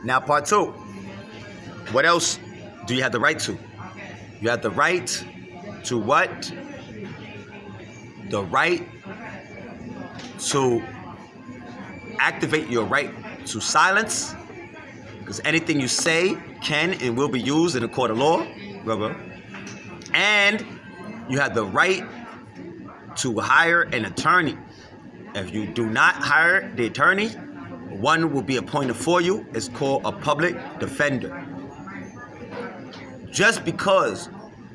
Now, part two. What else do you have the right to? You have the right to what? The right to activate your right to silence, because anything you say can and will be used in a court of law. And you have the right to hire an attorney. If you do not hire the attorney, one will be appointed for you. It's called a public defender. Just because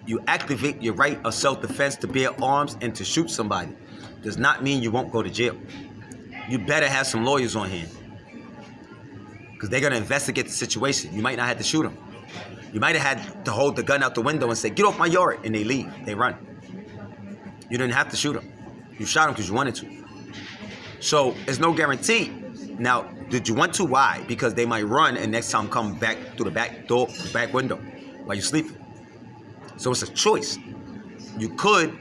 you activate your right of self-defense to bear arms and to shoot somebody does not mean you won't go to jail. You better have some lawyers on hand, because they're going to investigate the situation. You might not have to shoot them. You might have had to hold the gun out the window and say, "Get off my yard," and they leave. They run. You didn't have to shoot them. You shot them because you wanted to. So it's no guarantee. Now, did you want to? Why? Because they might run and next time come back through the back door, the back window while you're sleeping. So it's a choice. You could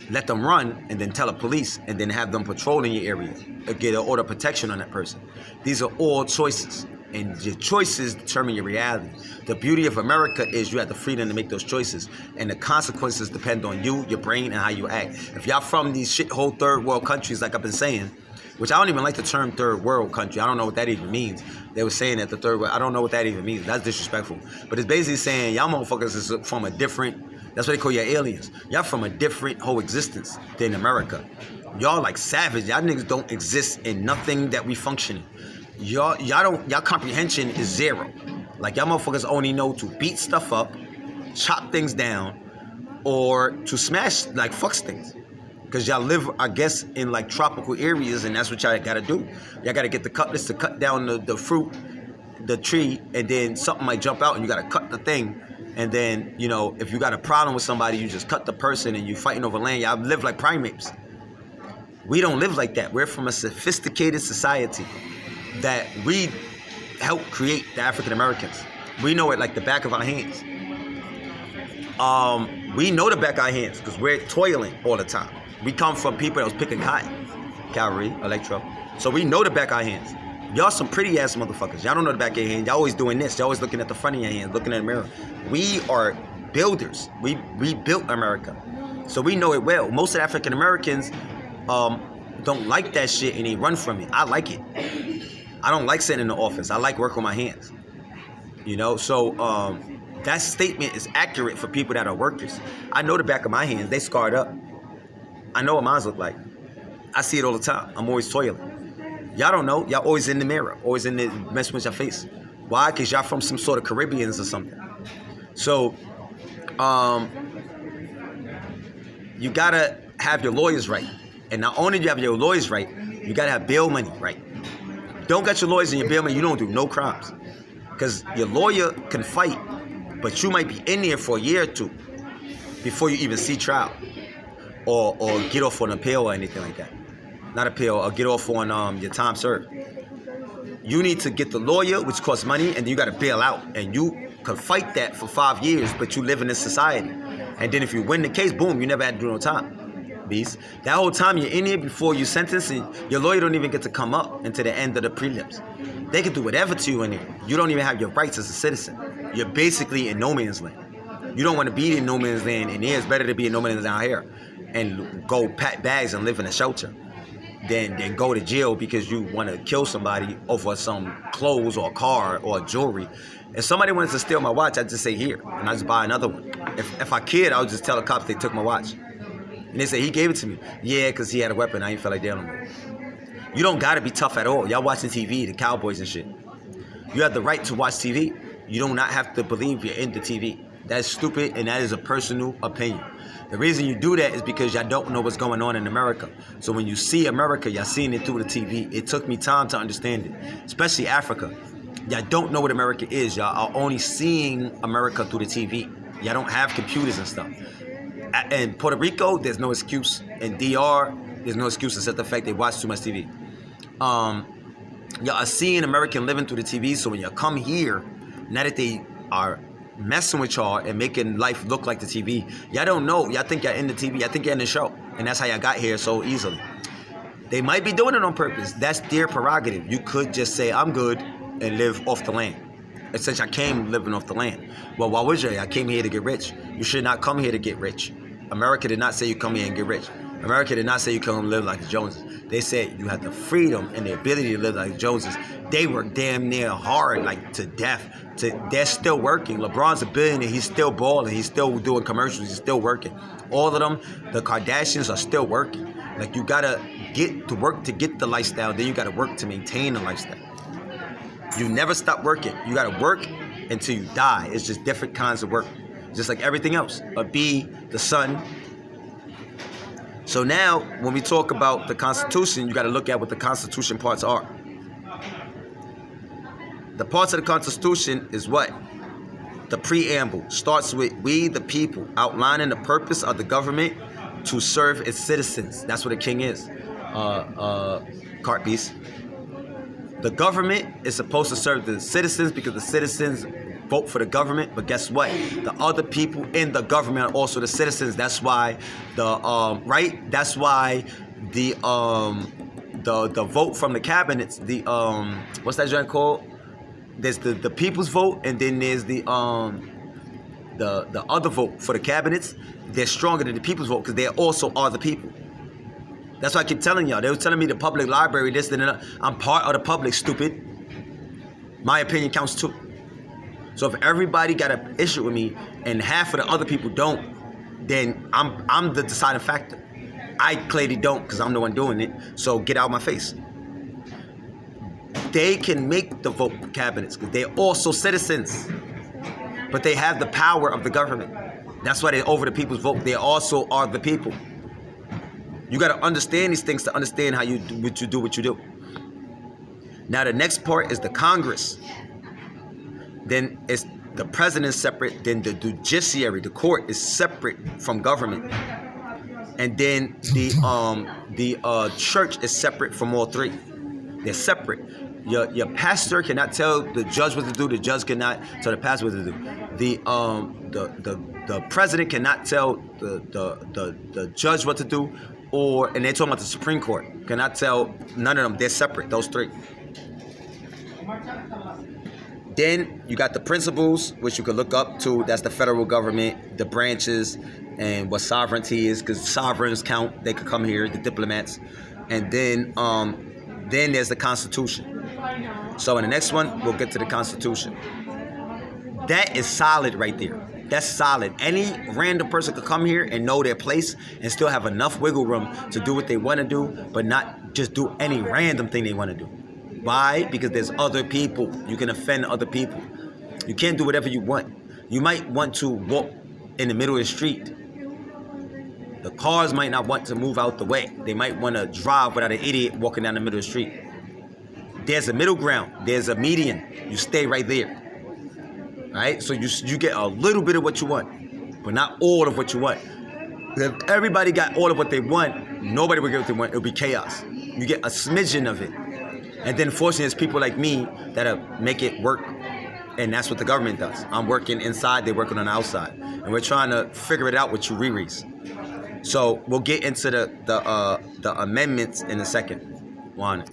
let them run and then tell the police and then have them patrol in your area or get an order of protection on that person. These are all choices, and your choices determine your reality. The beauty of America is you have the freedom to make those choices, and the consequences depend on you, your brain, and how you act. If y'all from these shithole third world countries, like I've been saying, which I don't even like the term third world country. I don't know what that even means. They were saying that the third world, I don't know what that even means. That's disrespectful. But it's basically saying y'all motherfuckers is from a different, that's what they call your aliens. Y'all from a different whole existence than America. Y'all like savage. Y'all niggas don't exist in nothing that we function in. Y'all comprehension is zero. Like y'all motherfuckers only know to beat stuff up, chop things down, or to smash, like fuck things. Because y'all live, I guess, in like tropical areas, and that's what y'all gotta do. Y'all gotta get the cutlass to cut down the fruit, the tree, and then something might jump out and you gotta cut the thing. And then, you know, if you got a problem with somebody, you just cut the person and you fighting over land. Y'all live like primates. We don't live like that. We're from a sophisticated society that we help create the African Americans. We know it like the back of our hands. We know the back of our hands because we're toiling all the time. We come from people that was picking cotton, cavalry, electro. So we know the back of our hands. Y'all some pretty ass motherfuckers. Y'all don't know the back of your hand. Y'all always doing this. Y'all always looking at the front of your hand, looking at the mirror. We are builders. We built America. So we know it well. Most of the African Americans don't like that shit and they run from it. I like it. I don't like sitting in the office. I like working with my hands. You know, so that statement is accurate for people that are workers. I know the back of my hands. They scarred up. I know what mine look like. I see it all the time. I'm always toiling. Y'all don't know. Y'all always in the mirror. Always in the messing with your face. Why? Because y'all from some sort of Caribbeans or something. So, you gotta have your lawyers right. And not only do you have your lawyers right, you gotta have bail money right. Don't get your lawyers and your bail money, you don't do no crimes. Because your lawyer can fight, but you might be in there for a year or two before you even see trial. Or get off on appeal or anything like that. Not appeal, or get off on your time served. You need to get the lawyer, which costs money, and then you got to bail out. And you can fight that for 5 years, but you live in this society. And then if you win the case, boom, you never had to do no time. Beast. That whole time you're in here before you sentence, and your lawyer don't even get to come up until the end of the prelims. They can do whatever to you in here. You don't even have your rights as a citizen. You're basically in no man's land. You don't want to be in no man's land, and it's better to be in no man's land out here and go pack bags and live in a shelter than go to jail because you want to kill somebody over some clothes or a car or jewelry. If somebody wanted to steal my watch, I'd just say here, and I'd just buy another one. If I could, I would just tell the cops they took my watch. And they say, he gave it to me. Yeah, because he had a weapon. I ain't feel like dealing with it. You don't got to be tough at all. Y'all watching TV, the Cowboys and shit. You have the right to watch TV. You do not have to believe you're into TV. That's stupid, and that is a personal opinion. The reason you do that is because y'all don't know what's going on in America. So when you see America, y'all seeing it through the TV. It took me time to understand it, especially Africa. Y'all don't know what America is. Y'all are only seeing America through the TV. Y'all don't have computers and stuff. In Puerto Rico, there's no excuse. In DR, there's no excuse except the fact they watch too much TV. Y'all are seeing American living through the TV, so when y'all come here, now that they are messing with y'all and making life look like the TV, y'all don't know. Y'all think y'all in the TV. Y'all think you're in the show. And that's how y'all got here so easily. They might be doing it on purpose. That's their prerogative. You could just say, I'm good. and live off the land. Essentially, I came living off the land. Well, why would you? I came here to get rich. You should not come here to get rich. America did not say you come here and get rich. America did not say you come and live like the Joneses. They said you have the freedom and the ability to live like the Joneses. They work damn near hard, like to death. They're still working. LeBron's a billionaire. He's still balling. He's still doing commercials. He's still working. All of them, the Kardashians are still working. Like, you gotta get to work to get the lifestyle. Then you gotta work to maintain the lifestyle. You never stop working. You gotta work until you die. It's just different kinds of work, just like everything else. A bee, the sun. So now, when we talk about the Constitution, you got to look at what the Constitution parts are. The parts of the Constitution is what? The preamble starts with "We the people," outlining the purpose of the government to serve its citizens. That's what a king is. Cart piece. The government is supposed to serve the citizens because the citizens vote for the government. But guess what? The other people in the government are also the citizens. That's why right? That's why the vote from the cabinets, what's that joint called? There's the people's vote, and then there's the other vote for the cabinets. They're stronger than the people's vote because they also are the people. That's why I keep telling y'all. They were telling me the public library, this and that. I'm part of the public, stupid. My opinion counts too. So if everybody got an issue with me and half of the other people don't, then I'm the deciding factor. I clearly don't because I'm the one doing it. So get out of my face. They can make the vote for cabinets because they're also citizens. But they have the power of the government. That's why they're over the people's vote. They also are the people. You got to understand these things to understand how you do what you do. Now the next part is the Congress. Then it's the president separate. Then the judiciary, the court, is separate from government. And then the church is separate from all three. They're separate. Your pastor cannot tell the judge what to do. The judge cannot tell the pastor what to do. The president cannot tell the judge what to do. And they're talking about the Supreme Court. Cannot tell none of them. They're separate, those three. Then you got the principles, which you could look up to. That's the federal government, the branches, and what sovereignty is, because sovereigns count. They could come here, the diplomats. And then there's the Constitution. So in the next one, we'll get to the Constitution. That is solid right there. That's solid. Any random person could come here and know their place and still have enough wiggle room to do what they want to do, but not just do any random thing they want to do. Why? Because there's other people. You can offend other people. You can't do whatever you want. You might want to walk in the middle of the street. The cars might not want to move out the way. They might want to drive without an idiot walking down the middle of the street. There's a middle ground. There's a median. You stay right there. Right? So you get a little bit of what you want, but not all of what you want. If everybody got all of what they want, nobody would get what they want. It would be chaos. You get a smidgen of it. And then fortunately, there's people like me that make it work. And that's what the government does. I'm working inside, they're working on the outside. And we're trying to figure it out with you Riri's. So we'll get into the amendments in a second. One.